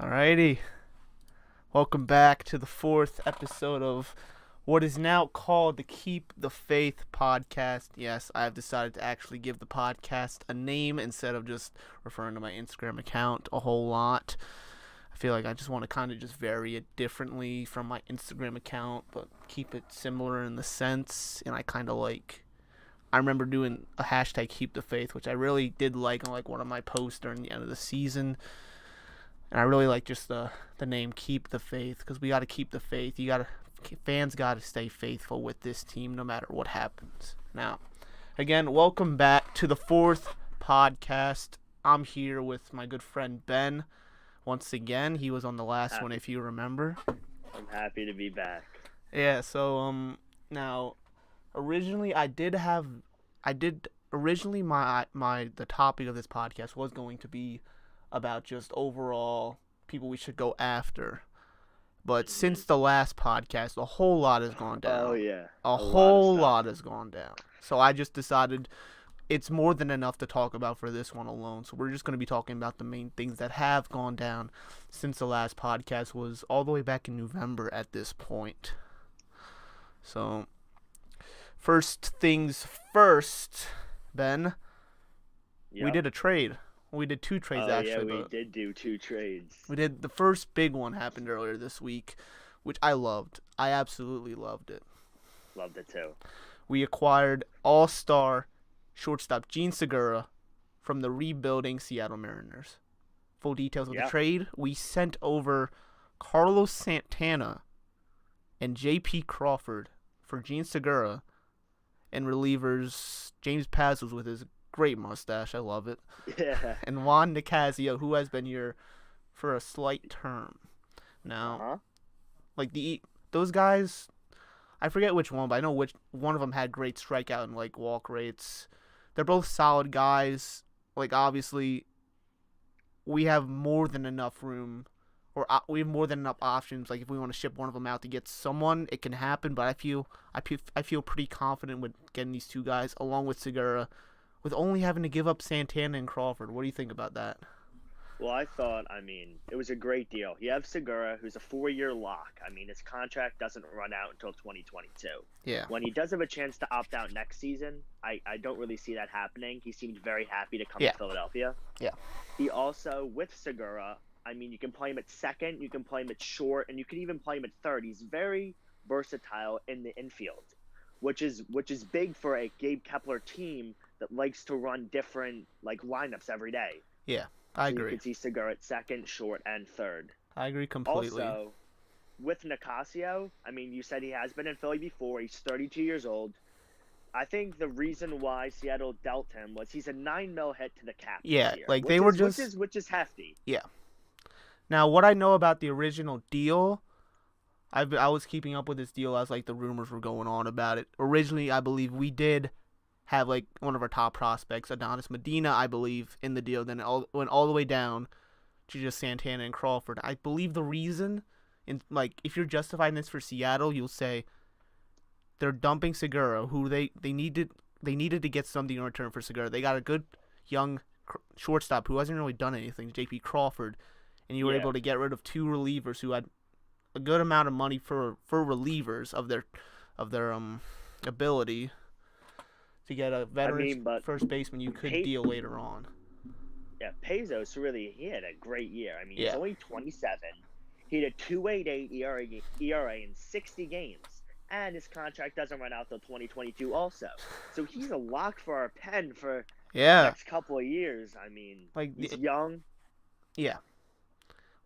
Alrighty, welcome back to the fourth episode of what is now called the Keep the Phaith podcast. Yes, I have decided to actually give the podcast a name instead of just referring to my Instagram account a whole lot. I feel like I just want to kind of just vary it differently from my Instagram account, but keep it similar in the sense. And I remember doing a hashtag Keep the Phaith, which I really did like on one of my posts during the end of the season. And I really like just the name Keep the Phaith, because we got to keep the faith. Fans got to stay faithful with this team no matter what happens. Now, again, welcome back to the fourth podcast. I'm here with my good friend Ben. Once again, he was on the last one, if you remember. I'm happy to be back. Yeah. So now, originally the topic of this podcast was going to be about just overall people we should go after. But since the last podcast, a whole lot has gone down. Oh, yeah. A whole lot has gone down. So I just decided it's more than enough to talk about for this one alone. So we're just going to be talking about the main things that have gone down since the last podcast was all the way back in November at this point. So, first things first, Ben. Yep. We did a trade. We did two trades, actually. Yeah, we did do two trades. We did. The first big one happened earlier this week, which I loved. I absolutely loved it. Loved it, too. We acquired all-star shortstop Jean Segura from the rebuilding Seattle Mariners. Full details of the trade. We sent over Carlos Santana and J.P. Crawford for Jean Segura, and relievers James Paz was with his great mustache. I love it. Yeah. And Juan Nicasio, who has been here for a slight term. Now, those guys, I forget which one, but I know which one of them had great strikeout and walk rates. They're both solid guys. Obviously, we have more than enough room, or we have more than enough options. If we want to ship one of them out to get someone, it can happen. But I feel pretty confident with getting these two guys along with Segura, with only having to give up Santana and Crawford. What do you think about that? Well, it was a great deal. You have Segura, who's a 4-year lock. His contract doesn't run out until 2022. Yeah. When he does have a chance to opt out next season, I don't really see that happening. He seemed very happy to come to Philadelphia. Yeah. He also, with Segura, you can play him at second, you can play him at short, and you can even play him at third. He's very versatile in the infield, which is big for a Gabe Kepler team that likes to run different lineups every day. Yeah, I agree. You can see Segura at second, short, and third. I agree completely. Also, with Nicasio, you said he has been in Philly before. He's 32 years old. I think the reason why Seattle dealt him was he's a $9 million hit to the cap. Yeah, this year, which is hefty. Yeah. Now, what I know about the original deal, I was keeping up with this deal as the rumors were going on about it. Originally, I believe we did have one of our top prospects, Adonis Medina, I believe, in the deal. Then it went all the way down to just Santana and Crawford. I believe the reason, if you're justifying this for Seattle, you'll say they're dumping Segura, who they needed to get something in return for Segura. They got a good young shortstop who hasn't really done anything, J.P. Crawford, and you were able to get rid of two relievers who had a good amount of money for relievers of their ability to get a veteran first baseman you could deal later on. Yeah, Pezos he had a great year. He's only 27. He had a 2.88 ERA in 60 games, and his contract doesn't run out till 2022 also. So he's a lock for our pen for the next couple of years. He's young. Yeah.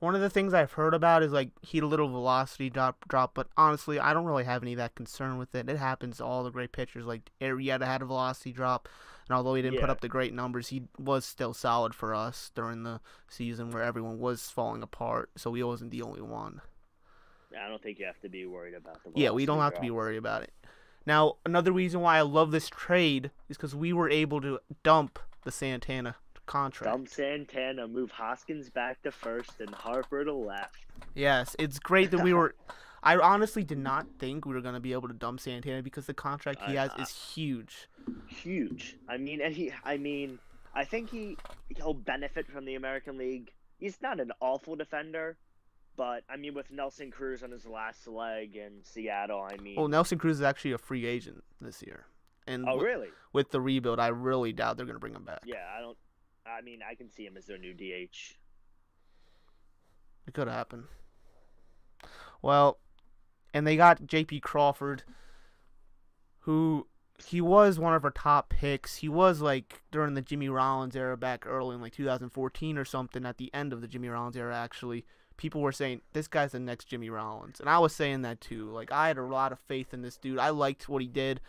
One of the things I've heard about is he had a little velocity drop, but honestly, I don't really have any of that concern with it. It happens to all the great pitchers. Arrieta had a velocity drop, and although he didn't put up the great numbers, he was still solid for us during the season where everyone was falling apart, so he wasn't the only one. I don't think you have to be worried about the velocity. Yeah, we don't have to be worried about it. Now, another reason why I love this trade is because we were able to dump the Santana contract. Dump Santana, move Hoskins back to first, and Harper to left. Yes, it's great that we were. I honestly did not think we were going to be able to dump Santana because the contract he has is huge. Huge. I think he'll benefit from the American League. he's not an awful defender, but I mean, with Nelson Cruz on his last leg in Seattle, I mean. Well, Nelson Cruz is actually a free agent this year, and really? With the rebuild, I really doubt they're going to bring him back. Yeah, I mean, I can see him as their new DH. It could happen. Well, and they got J.P. Crawford, who he was one of our top picks. He was like during the Jimmy Rollins era back early in like 2014 or something, at the end of the Jimmy Rollins era, actually. People were saying, this guy's the next Jimmy Rollins. And I was saying that too. Like, I had a lot of faith in this dude. I liked what he did.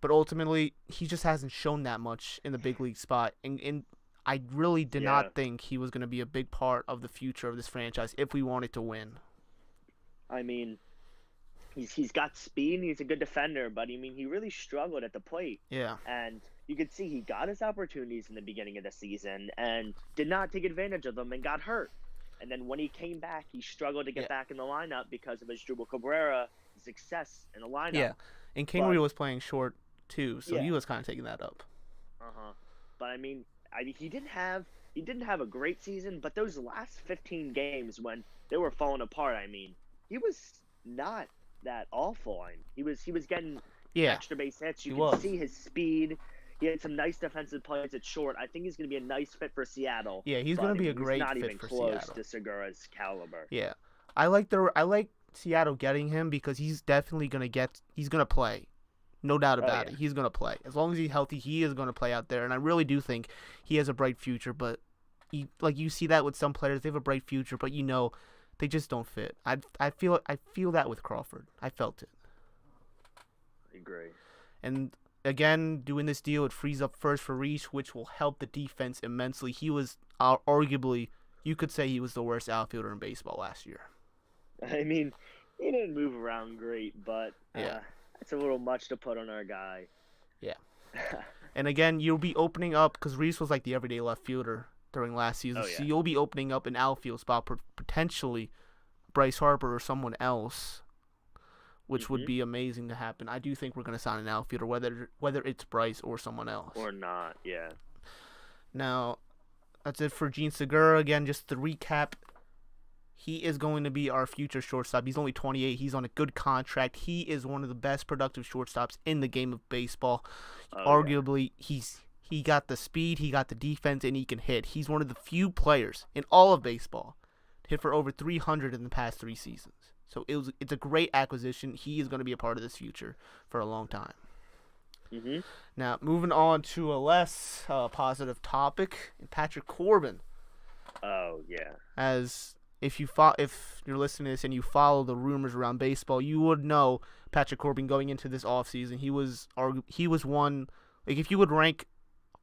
But ultimately, he just hasn't shown that much in the big league spot. And I really did not think he was going to be a big part of the future of this franchise if we wanted to win. I mean, he's got speed and he's a good defender, but I mean, he really struggled at the plate. Yeah. And you could see he got his opportunities in the beginning of the season and did not take advantage of them and got hurt. And then when he came back, he struggled to get back in the lineup because of his Drupal Cabrera success in the lineup. Yeah, and Kingery was playing short too, so he was kind of taking that up. But I mean, he didn't have a great season, but those last 15 games when they were falling apart, I mean, he was not that awful. He was getting extra base hits. You could see his speed. He had some nice defensive plays at short. I think he's going to be a nice fit for Seattle. Yeah, he's going to be a great fit for Seattle. He's not even close to Segura's caliber. Yeah, I like Seattle getting him because he's definitely going to play. No doubt about it. He's going to play. As long as he's healthy, he is going to play out there. And I really do think he has a bright future. But you see that with some players, they have a bright future, but they just don't fit. I feel that with Crawford. I felt it. I agree. And again, doing this deal, it frees up first for Rhys, which will help the defense immensely. He was arguably, you could say he was the worst outfielder in baseball last year. I mean, he didn't move around great, but it's a little much to put on our guy. Yeah. And again, you'll be opening up, because Rhys was like the everyday left fielder during last season, so you'll be opening up an outfield spot, potentially Bryce Harper or someone else, which would be amazing to happen. I do think we're going to sign an outfielder, whether it's Bryce or someone else. Or not, yeah. Now, that's it for Jean Segura. Again, just to recap, he is going to be our future shortstop. He's only 28. He's on a good contract. He is one of the best productive shortstops in the game of baseball. Arguably, he got the speed, he got the defense, and he can hit. He's one of the few players in all of baseball to hit for over 300 in the past 3 seasons. So it's a great acquisition. He is going to be a part of this future for a long time. Now, moving on to a less positive topic, Patrick Corbin. Oh, yeah. As if you're listening to this and you follow the rumors around baseball, you would know Patrick Corbin going into this offseason. He was one, like if you would rank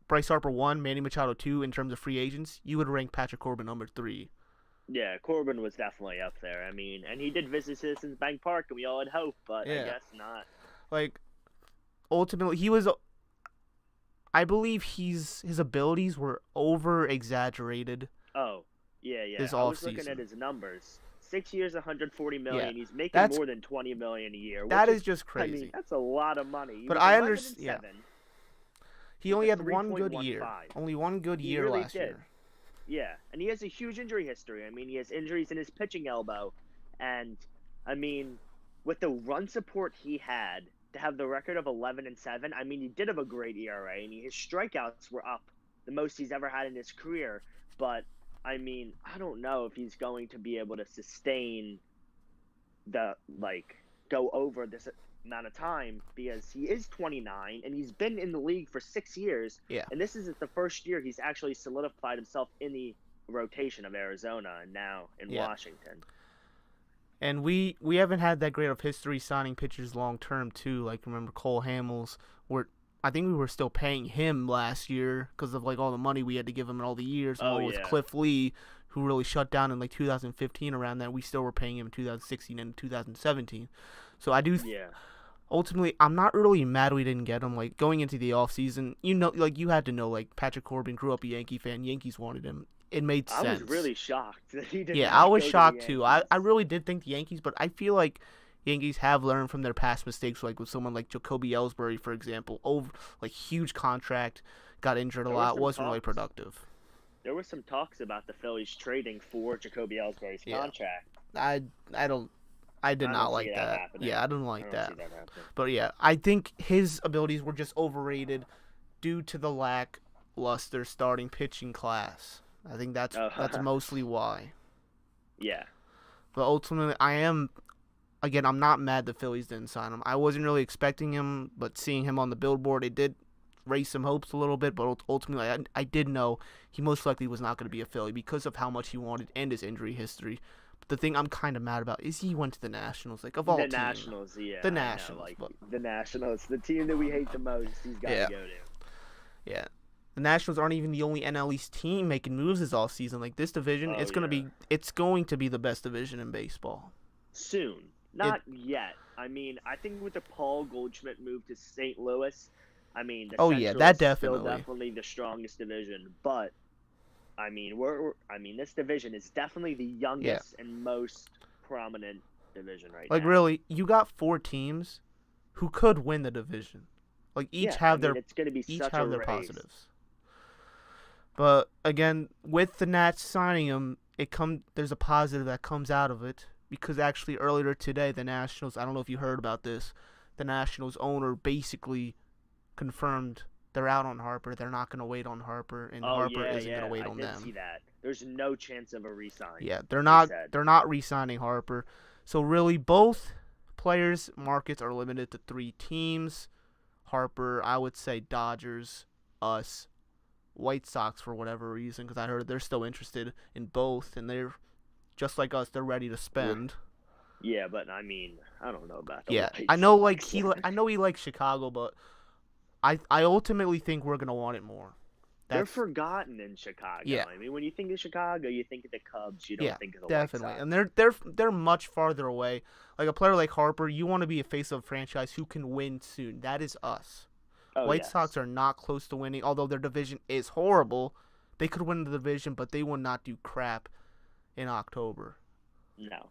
Bryce Harper 1, Manny Machado 2 in terms of free agents, you would rank Patrick Corbin number 3. Yeah, Corbin was definitely up there. I mean, and he did visit Citizens Bank Park, and we all had hope, but I guess not. Like, ultimately, I believe his abilities were over-exaggerated. Oh, yeah. This I was offseason. looking at his numbers. 6 years, $140 million. Yeah. He's making more than $20 million a year. That is just crazy. I mean, that's a lot of money. But I understand. Yeah. He only had one good year. Only one good year last year. Yeah, and he has a huge injury history. I mean, he has injuries in his pitching elbow. And, I mean, with the run support he had, to have the record of 11-7, I mean, he did have a great ERA, and his strikeouts were up the most he's ever had in his career. But, I mean, I don't know if he's going to be able to sustain go over this amount of time, because he is 29 and he's been in the league for 6 years. Yeah. And this isn't the first year he's actually solidified himself in the rotation of Arizona and now in Washington. And we haven't had that great of history signing pitchers long term too. Like, remember Cole Hamels, I think we were still paying him last year because of like all the money we had to give him in all the years. With Cliff Lee, who really shut down in like 2015 around that. We still were paying him in 2016 and 2017. So I do ultimately, I'm not really mad we didn't get him. Like, going into the offseason, you had to know, like, Patrick Corbin grew up a Yankee fan. Yankees wanted him. It made sense. I was really shocked that he didn't. Yeah, I was shocked too. I really did think the Yankees, but I feel like Yankees have learned from their past mistakes, like with someone like Jacoby Ellsbury, for example. Huge contract, got injured a lot, wasn't really productive. There were some talks about the Phillies trading for Jacoby Ellsbury's contract. I did not like that. Yeah, I didn't like that. But yeah, I think his abilities were just overrated due to the lackluster starting pitching class. I think that's mostly why. Yeah. But ultimately, I'm not mad the Phillies didn't sign him. I wasn't really expecting him, but seeing him on the billboard, it did raise some hopes a little bit. But ultimately, I did know he most likely was not going to be a Philly because of how much he wanted and his injury history. But the thing I'm kind of mad about is he went to the Nationals. Like, of all teams. The Nationals, yeah. The Nationals. The Nationals, the team that we hate the most, he's got to go to. Yeah. The Nationals aren't even the only NL East team making moves this all season. Like, this division, it's going to be the best division in baseball. Soon. Not yet. I mean, I think with the Paul Goldschmidt move to St. Louis, I mean, the Central is still definitely the strongest division. But I mean, this division is definitely the youngest and most prominent division right now. Like, really, you got 4 teams who could win the division. Like, each have their positives. But again, with the Nats signing him, there's a positive that comes out of it. Because actually earlier today, the Nationals, I don't know if you heard about this, the Nationals owner basically confirmed they're out on Harper. They're not going to wait on Harper, and Harper isn't going to wait on them. I did see that. There's no chance of a re-sign. Yeah, they're not re-signing Harper. So really, both players' markets are limited to 3 teams. Harper, I would say Dodgers, us, White Sox for whatever reason, because I heard they're still interested in both, and they're just like us. They're ready to spend. Yeah, but I mean, I don't know about that. Yeah, I know. Like I know he likes Chicago, but I ultimately think we're gonna want it more. They're forgotten in Chicago. Yeah. I mean, when you think of Chicago, you think of the Cubs. You don't think of the White Sox. And they're much farther away. Like a player like Harper, you want to be a face of a franchise who can win soon. That is us. White Sox are not close to winning, although their division is horrible. They could win the division, but they will not do crap in October. No.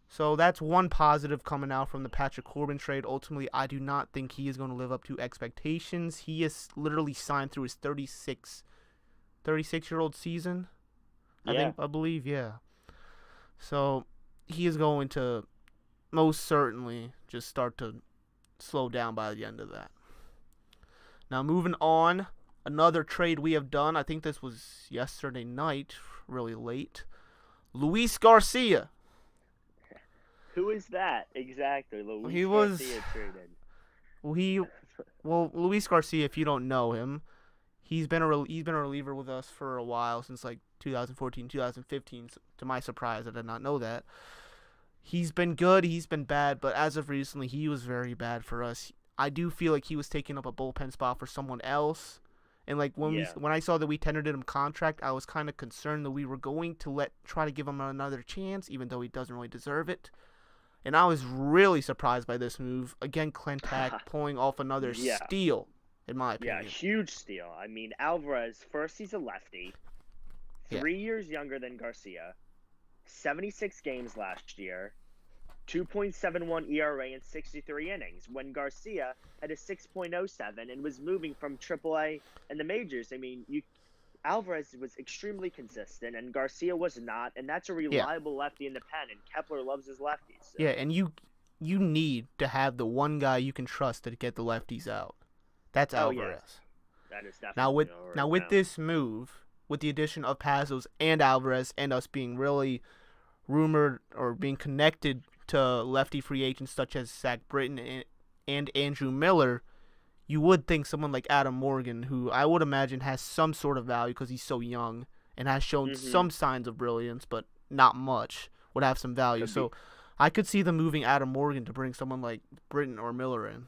So that's one positive coming out from the Patrick Corbin trade. Ultimately, I do not think he is going to live up to expectations. He is literally signed through his 36-year-old season. I believe. So he is going to most certainly just start to slow down by the end of that. Now, moving on, another trade we have done. I think this was yesterday night, really late. Rhys Garcia. Who is that exactly? Rhys Garcia, if you don't know him, he's been a reliever with us for a while, since like 2014, 2015. To my surprise, I did not know that. He's been good, he's been bad, but as of recently, he was very bad for us. I do feel like he was taking up a bullpen spot for someone else. And like when I saw that we tendered him contract, I was kind of concerned that we were going to try to give him another chance, even though he doesn't really deserve it. And I was really surprised by this move. Again, Clintac pulling off another steal, in my opinion. Yeah, huge steal. I mean, Alvarez, first he's a lefty, 3 years younger than Garcia, 76 games last year, 2.71 ERA in 63 innings, when Garcia had a 6.07 and was moving from AAA and the majors. I mean, Alvarez was extremely consistent, and Garcia was not, and that's a reliable lefty in the pen, and Kepler loves his lefties. So. Yeah, and you need to have the one guy you can trust to get the lefties out. That's Alvarez. Yes. That is definitely with this move, with the addition of Pazos and Alvarez, and us being really rumored or being connected to lefty free agents such as Zach Britton and Andrew Miller, you would think someone like Adam Morgan, who I would imagine has some sort of value because he's so young and has shown some signs of brilliance, but not much, would have some value. So I could see them moving Adam Morgan to bring someone like Britton or Miller in.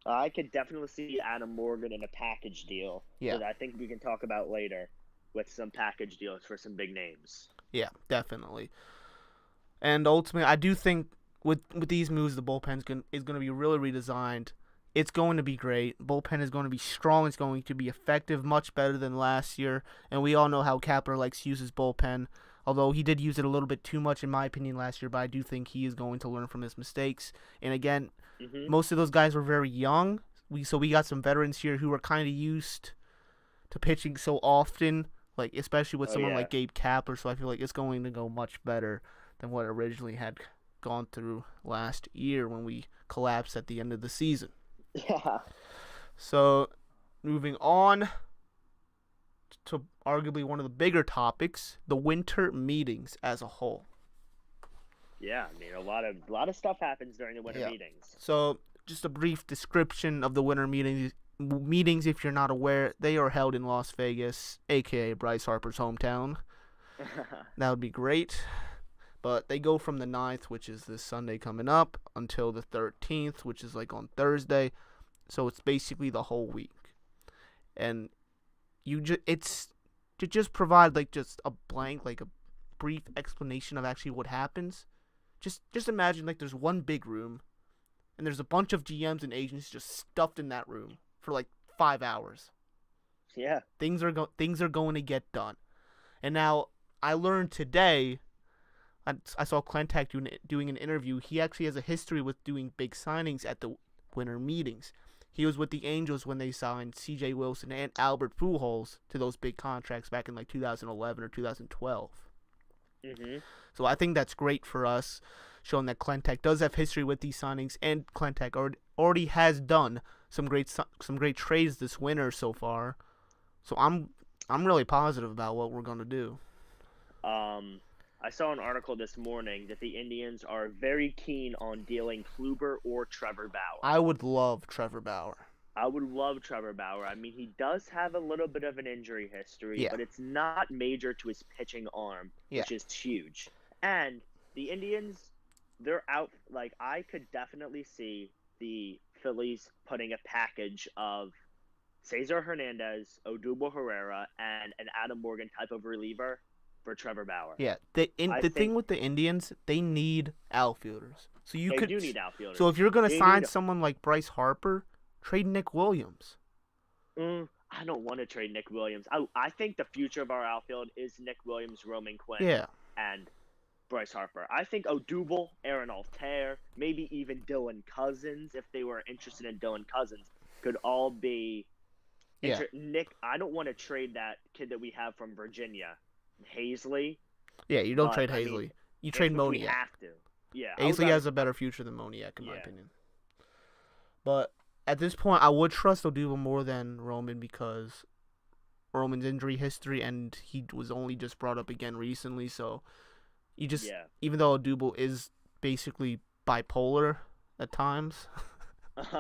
I could definitely see Adam Morgan in a package deal that I think we can talk about later with some package deals for some big names. Yeah, definitely. And ultimately, I do think with these moves, the bullpen is going to be really redesigned. It's going to be great. Bullpen is going to be strong. It's going to be effective, much better than last year. And we all know how Kepler likes to use his bullpen, although he did use it a little bit too much, in my opinion, last year. But I do think he is going to learn from his mistakes. And again, most of those guys were very young. So we got some veterans here who are kind of used to pitching so often like especially with someone yeah. like Gabe Kapler. So I feel like it's going to go much better than what originally had gone through last year when we collapsed at the end of the season. Yeah. So moving on to arguably one of the bigger topics, the winter meetings as a whole. Yeah, I mean a lot of stuff happens during the winter meetings. So just a brief description of the winter meetings. If you're not aware, they are held in Las Vegas, aka Bryce Harper's hometown. That would be great. But they go from the 9th, which is this Sunday coming up, until the 13th, which is like on Thursday. So it's basically the whole week. And it's to just provide like just a blank, like a brief explanation of actually what happens. Just imagine like there's one big room, and there's a bunch of GMs and agents just stuffed in that room for like 5 hours. Yeah. Things are going to get done. And now I learned today, I saw Klentak doing an interview. He actually has a history with doing big signings at the winter meetings. He was with the Angels when they signed C.J. Wilson and Albert Pujols to those big contracts back in like 2011 or 2012. Mm-hmm. So I think that's great for us, showing that Klentak does have history with these signings, and Klentak already has done some great trades this winter so far. So I'm really positive about what we're gonna do. I saw an article this morning that the Indians are very keen on dealing Kluber or Trevor Bauer. I would love Trevor Bauer. I would love Trevor Bauer. I mean, he does have a little bit of an injury history, but it's not major to his pitching arm, which is huge. And the Indians, they're out. Like, I could definitely see the Phillies putting a package of Cesar Hernandez, Odubel Herrera, and an Adam Morgan type of reliever for Trevor Bauer. Yeah, the thing with the Indians, they need outfielders. So they do need outfielders. So if you're going to sign someone like Bryce Harper, trade Nick Williams. I don't want to trade Nick Williams. I think the future of our outfield is Nick Williams, Roman Quinn, and Bryce Harper. I think Odubel, Aaron Altair, maybe even Dylan Cousins, if they were interested in Dylan Cousins, could all be. Nick, I don't want to trade that kid that we have from Virginia, Hazley. Yeah, you don't trade Hazley. You trade Moniak. We have to. Yeah, Hazley has a better future than Moniak, in my opinion. But at this point, I would trust Odubel more than Roman because Roman's injury history, and he was only just brought up again recently. So you just, even though Odubel is basically bipolar at times.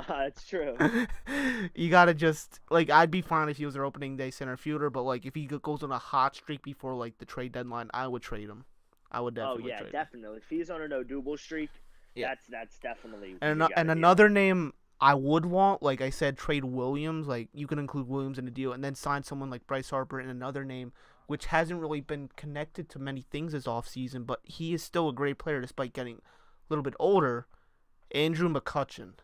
That's true. You gotta just I'd be fine if he was their opening day center fielder, but like if he goes on a hot streak before like the trade deadline, I would trade him. I would definitely. Oh yeah, definitely. If he's on an Odubel streak, that's definitely. And another name I would want, like I said, trade Williams. Like you can include Williams in the deal, and then sign someone like Bryce Harper. And another name which hasn't really been connected to many things this offseason, but he is still a great player despite getting a little bit older. Andrew McCutchen.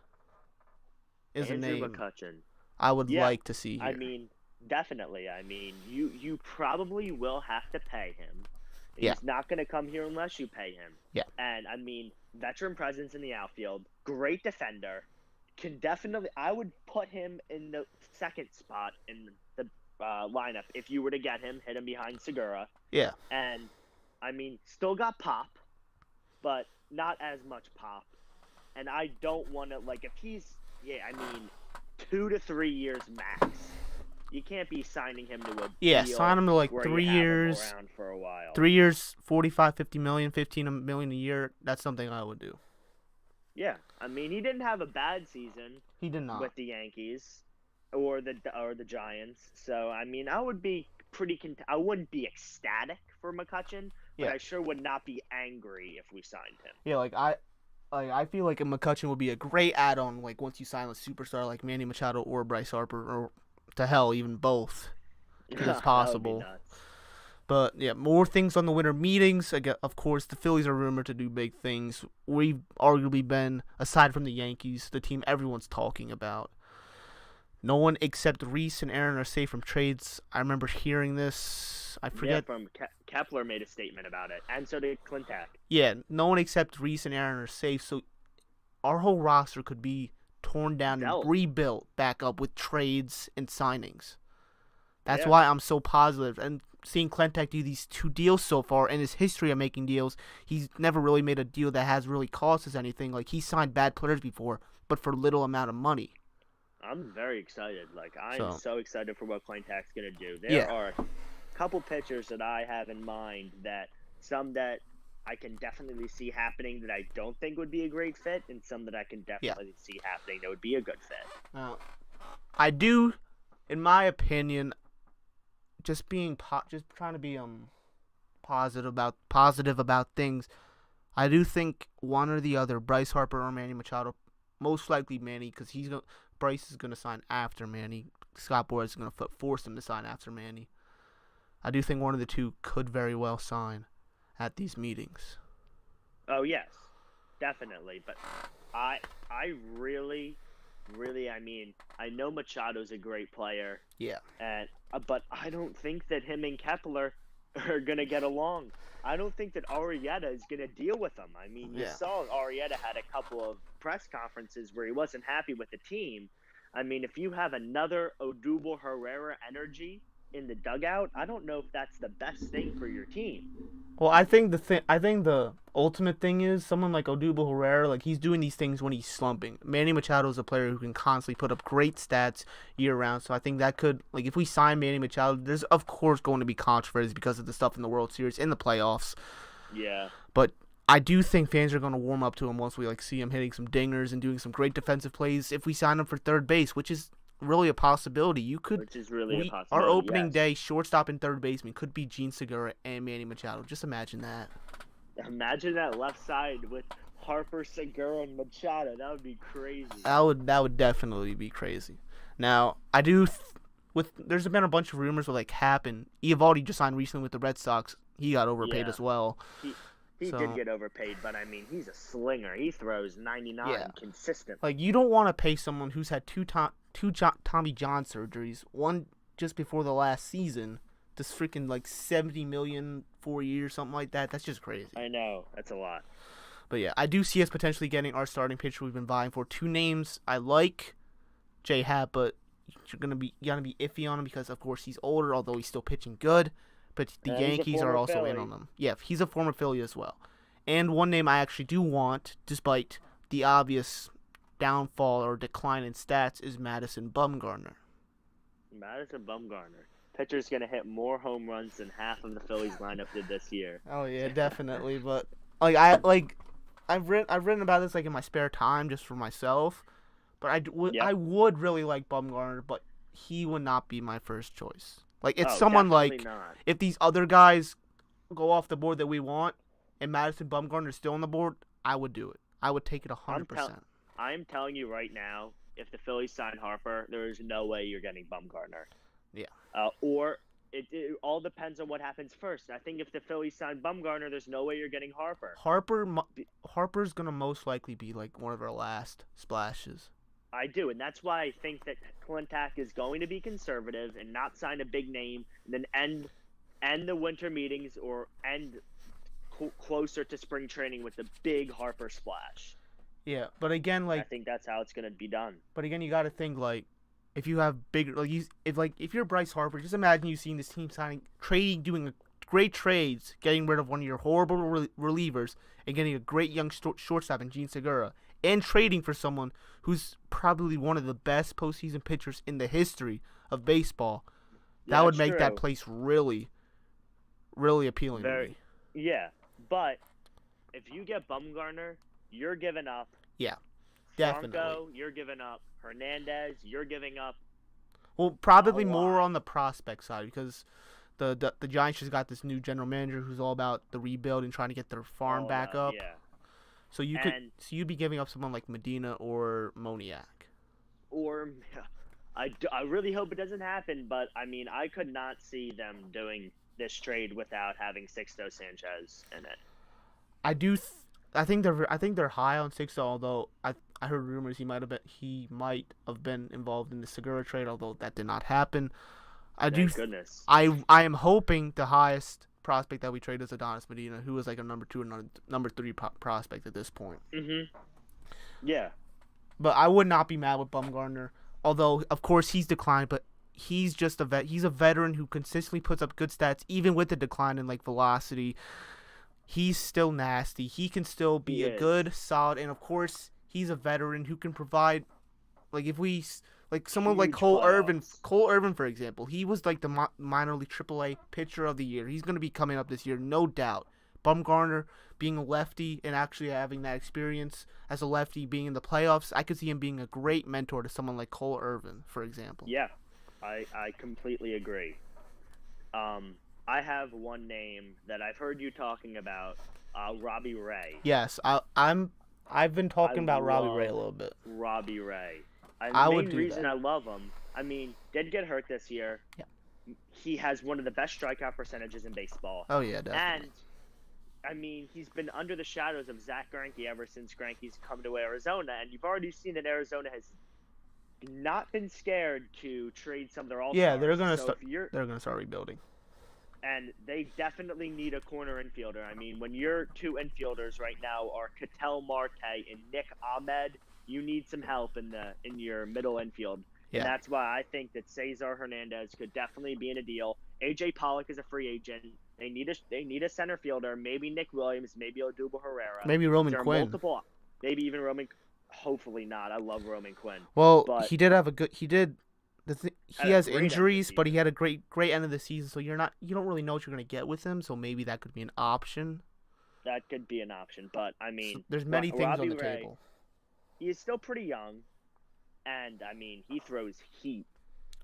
Andrew McCutchen. I would like to see here. I mean, definitely. I mean, you probably will have to pay him. He's not going to come here unless you pay him. Yeah. And, I mean, veteran presence in the outfield, great defender, can definitely – I would put him in the second spot in the lineup if you were to get him, hit him behind Segura. Yeah. And, I mean, still got pop, but not as much pop. And I don't want to – like, if he's – 2 to 3 years max. You can't be signing him to a deal sign him to like 3 years. Him around for a while. 3 years, 45, 50 million, 15 million a year. That's something I would do. Yeah, I mean he didn't have a bad season. He did not with the Yankees or the Giants. So I mean I would be I wouldn't be ecstatic for McCutchen, but I sure would not be angry if we signed him. Yeah, I feel like a McCutchen would be a great add-on, like once you sign a superstar like Manny Machado or Bryce Harper, or to hell, even both, because it's possible. That would be nuts. But yeah, more things on the winter meetings. Of course, the Phillies are rumored to do big things. We've arguably been, aside from the Yankees, the team everyone's talking about. No one except Rhys and Aaron are safe from trades. I remember hearing this. I forget. Yeah, from Kepler made a statement about it, and so did Klentak. Yeah, no one except Rhys and Aaron are safe, so our whole roster could be torn down and rebuilt back up with trades and signings. That's why I'm so positive. And seeing Klentak do these 2 deals so far, in his history of making deals, he's never really made a deal that has really cost us anything. Like, he signed bad players before, but for little amount of money. I'm very excited. Like, I'm so excited for what Klentak's going to do. There are a couple pitchers that I have in mind, that some that I can definitely see happening that I don't think would be a great fit, and some that I can definitely see happening that would be a good fit. I do, in my opinion, just trying to be positive about things. I do think one or the other, Bryce Harper or Manny Machado, most likely Manny, because Bryce is going to sign after Manny. Scott Boras is going to force him to sign after Manny. I do think one of the two could very well sign at these meetings. Oh, yes, definitely. But I really, I mean, I know Machado's a great player. Yeah. But I don't think that him and Kepler are going to get along. I don't think that Arrieta is going to deal with him. I mean, you saw Arrieta had a couple of press conferences where he wasn't happy with the team. I mean, if you have another Odubel Herrera energy in the dugout, I don't know if that's the best thing for your team. Well, I think the ultimate thing is someone like Odubel Herrera, like, he's doing these things when he's slumping. Manny Machado is a player who can constantly put up great stats year round, so I think that could, like, if we sign Manny Machado, there's of course going to be controversy because of the stuff in the World Series, in the playoffs. Yeah. But I do think fans are going to warm up to him once we, like, see him hitting some dingers and doing some great defensive plays. If we sign him for third base, which is really a possibility. Which is really a possibility. Our opening day shortstop and third baseman could be Gene Segura and Manny Machado. Just imagine that. Imagine that left side with Harper, Segura, and Machado. That would be crazy. That would definitely be crazy. Now, there's been a bunch of rumors with, like, Happ and Eovaldi just signed recently with the Red Sox. He got overpaid as well. He did get overpaid, but I mean, he's a slinger. He throws 99 consistently. Like, you don't want to pay someone who's had two Tommy John surgeries, one just before the last season, this freaking, like, $70 million 4 years, something like that. That's just crazy. I know, that's a lot. But yeah, I do see us potentially getting our starting pitcher we've been vying for. 2 names I like, J Happ, but you're gonna be iffy on him because of course he's older, although he's still pitching good. But the Yankees are also in on him. Yeah, he's a former Philly as well. And one name I actually do want, despite the obvious downfall or decline in stats, is Madison Bumgarner. Pitcher's going to hit more home runs than half of the Phillies lineup did this year. Oh, yeah, definitely. But I've written about this, like, in my spare time just for myself. But I would really like Bumgarner, but he would not be my first choice. Like, it's someone like, not. If these other guys go off the board that we want and Madison Bumgarner is still on the board, I would do it. I would take it 100%. I'm telling you right now, if the Phillies sign Harper, there is no way you're getting Bumgarner. Yeah. Or it all depends on what happens first. I think if the Phillies sign Bumgarner, there's no way you're getting Harper. Harper's going to most likely be, like, one of our last splashes. I do, and that's why I think that Klentak is going to be conservative and not sign a big name, and then end the winter meetings or end closer to spring training with the big Harper splash. Yeah, but again, like, I think that's how it's going to be done. But again, you got to think, like, if you have bigger, if you're Bryce Harper, just imagine you seeing this team doing great trades, getting rid of one of your horrible relievers, and getting a great young shortstop in Gene Segura, and trading for someone who's probably one of the best postseason pitchers in the history of baseball. That would make that place really, really appealing to me. Yeah, but if you get Bumgarner, you're giving up. Yeah, definitely. Franco, you're giving up. Hernandez, you're giving up. Well, probably more on the prospect side because the Giants just got this new general manager who's all about the rebuild and trying to get their farm back up. Yeah. So you'd be giving up someone like Medina or Moniak. Or I really hope it doesn't happen, but I mean I could not see them doing this trade without having Sixto Sanchez in it. I think they're high on Sixto, although I heard rumors he might have been involved in the Segura trade, although that did not happen. Thank goodness. I am hoping the highest prospect that we trade is Adonis Medina, who is like a number 2 or number 3 prospect at this point. Yeah. But I would not be mad with Bumgarner, although of course he's declined, but he's just he's a veteran who consistently puts up good stats, even with the decline in like velocity. He's still nasty. He can still be a good, solid, and of course, he's a veteran who can provide, like if we like someone like Cole Irvin, for example, he was like the minor league AAA pitcher of the year. He's going to be coming up this year, no doubt. Bumgarner being a lefty and actually having that experience as a lefty, being in the playoffs, I could see him being a great mentor to someone like Cole Irvin, for example. Yeah, I completely agree. I have one name that I've heard you talking about, Robbie Ray. Yes, I've been talking about Robbie Ray a little bit. Robbie Ray. I the would main do reason that. I love him, I mean, did get hurt this year. Yeah. He has one of the best strikeout percentages in baseball. Oh yeah, definitely. And I mean, he's been under the shadows of Zach Greinke ever since Greinke's come to Arizona, and you've already seen that Arizona has not been scared to trade some of their all-stars. Yeah, they're gonna start rebuilding. And they definitely need a corner infielder. I mean, when your two infielders right now are Ketel Marte and Nick Ahmed, you need some help in your middle infield. Yeah. And that's why I think that Cesar Hernandez could definitely be in a deal. AJ Pollock is a free agent. They need a center fielder. Maybe Nick Williams. Maybe Odubel Herrera. Maybe Roman Quinn. Maybe even Roman. Hopefully not. I love Roman Quinn. Well, he did have a good. He did. He has injuries, but he had a great end of the season. So you don't really know what you're gonna get with him. So maybe that could be an option. That could be an option, but I mean, so there's many things on the table. He is still pretty young, and I mean, he throws heat.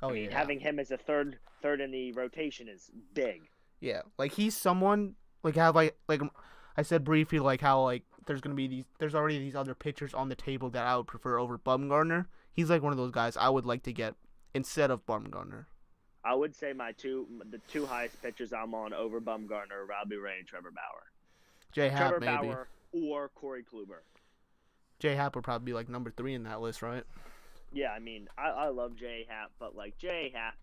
Oh, I mean, having him as a third in the rotation is big. Yeah, like he's someone like I said briefly, like how like there's already these other pitchers on the table that I would prefer over Bumgarner. He's like one of those guys I would like to get instead of Bumgarner. I would say the two highest pitchers I'm on over Bumgarner are Robbie Ray and Trevor Bauer. Trevor maybe. Bauer or Corey Kluber. J Happ would probably be like number 3 in that list, right? Yeah, I mean, I love J Happ, but like J Happ,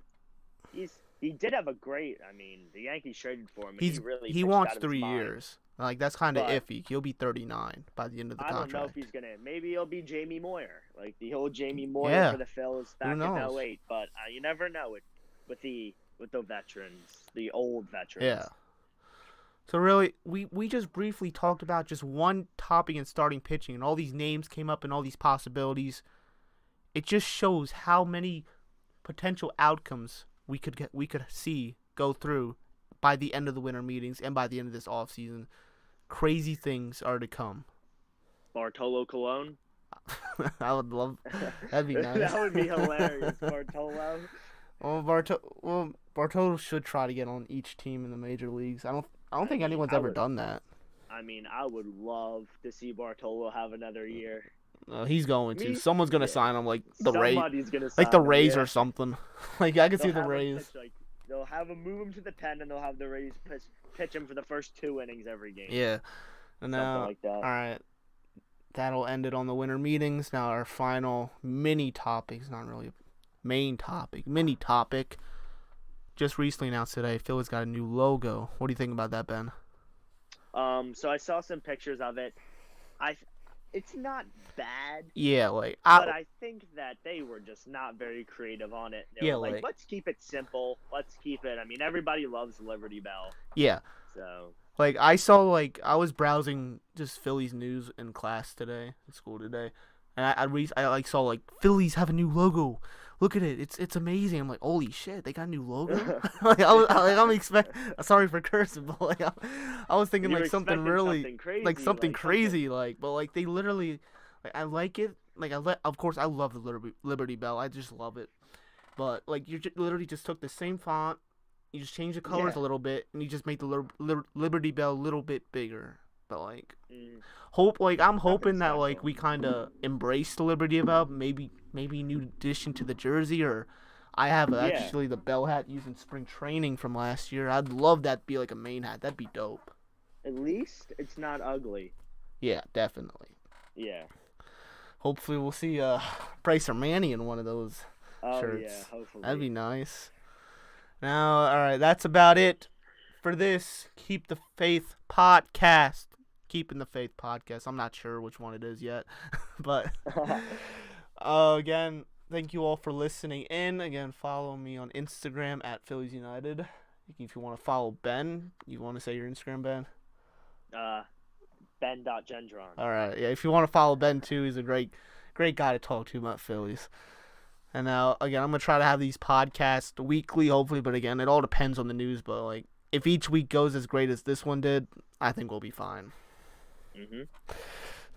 he did have a great. I mean, the Yankees traded for him. And he wants 3 years. Like that's kind of iffy. He'll be 39 by the end of the contract. I don't know if he's gonna. Maybe he'll be Jamie Moyer, like the old Jamie Moyer for the Phillies back in 08. But you never know it with the veterans, the old veterans. Yeah. So really, we just briefly talked about just one topic in starting pitching, and all these names came up and all these possibilities. It just shows how many potential outcomes we could see go through by the end of the winter meetings and by the end of this offseason. Crazy things are to come. Bartolo Colon? I would love. That'd be nice. That would be hilarious, Bartolo. Well, Bartolo should try to get on each team in the major leagues. I don't think anyone's ever done that. I mean, I would love to see Bartolo have another year. He's going to. Someone's gonna sign him, like the Rays, like the Rays or something. Like I can see the Rays. They'll have him move him to the pen, and they'll have the Rays pitch him for the first 2 innings every game. Yeah, and now like that. All right, that'll end it on the winter meetings. Now our final mini topic is not really a main topic. Mini topic. Just recently announced today, Phillies got a new logo. What do you think about that, Ben? So I saw some pictures of it. It's not bad. Yeah, but I think that they were just not very creative on it. They were like, let's keep it simple. Let's keep it. I mean, everybody loves Liberty Bell. Yeah. So. I was browsing just Phillies news in class today, in school today, and I saw Phillies have a new logo. Look at it. It's amazing. I'm like, holy shit, they got a new logo. Sorry for cursing, but I was thinking something really something crazy, but they literally, I like it. Of course I love the Liberty Bell. I just love it. But you literally just took the same font, you just changed the colors a little bit, and you just made the Liberty Bell a little bit bigger. But I'm hoping that we kind of embrace the Liberty Bell, maybe new addition to the jersey, or I have actually the bell hat used in spring training from last year. I'd love that to be a main hat. That'd be dope. At least it's not ugly. Yeah, definitely. Yeah. Hopefully we'll see Bryce or Manny in one of those shirts. Yeah, hopefully. That'd be nice. Now, all right, that's about it for this Keep the Faith podcast. Keeping the Faith podcast. I'm not sure which one it is yet, but again, thank you all for listening in. Again, follow me on Instagram at PhilliesUnited. If you want to follow Ben, you want to say your Instagram, Ben? Ben.Gendron. All right. Yeah, if you want to follow Ben too, he's a great guy to talk to about Phillies. And now, again, I'm going to try to have these podcasts weekly, hopefully. But again, it all depends on the news. But, like, if each week goes as great as this one did, I think we'll be fine. Mm-hmm.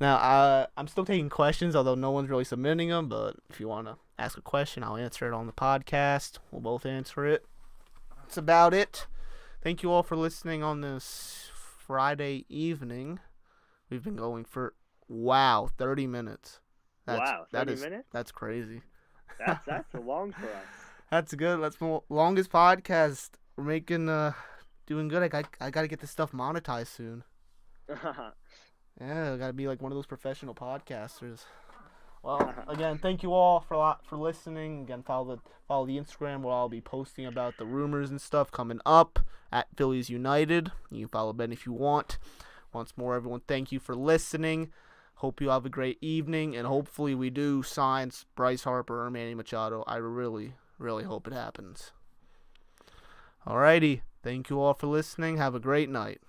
Now, I'm still taking questions, although no one's really submitting them. But if you want to ask a question, I'll answer it on the podcast. We'll both answer it. That's about it. Thank you all for listening on this Friday evening. We've been going for, 30 minutes. 30 minutes? That's crazy. That's long for us. That's good. That's the longest podcast. We're making, doing good. I got to get this stuff monetized soon. Yeah, I got to be like one of those professional podcasters. Well, again, thank you all for listening. Again, follow the Instagram where I'll be posting about the rumors and stuff coming up at PhilliesUnited. You can follow Ben if you want. Once more, everyone, thank you for listening. Hope you have a great evening, and hopefully we do sign Rhys Harper or Manny Machado. I really, really hope it happens. Alrighty, thank you all for listening. Have a great night.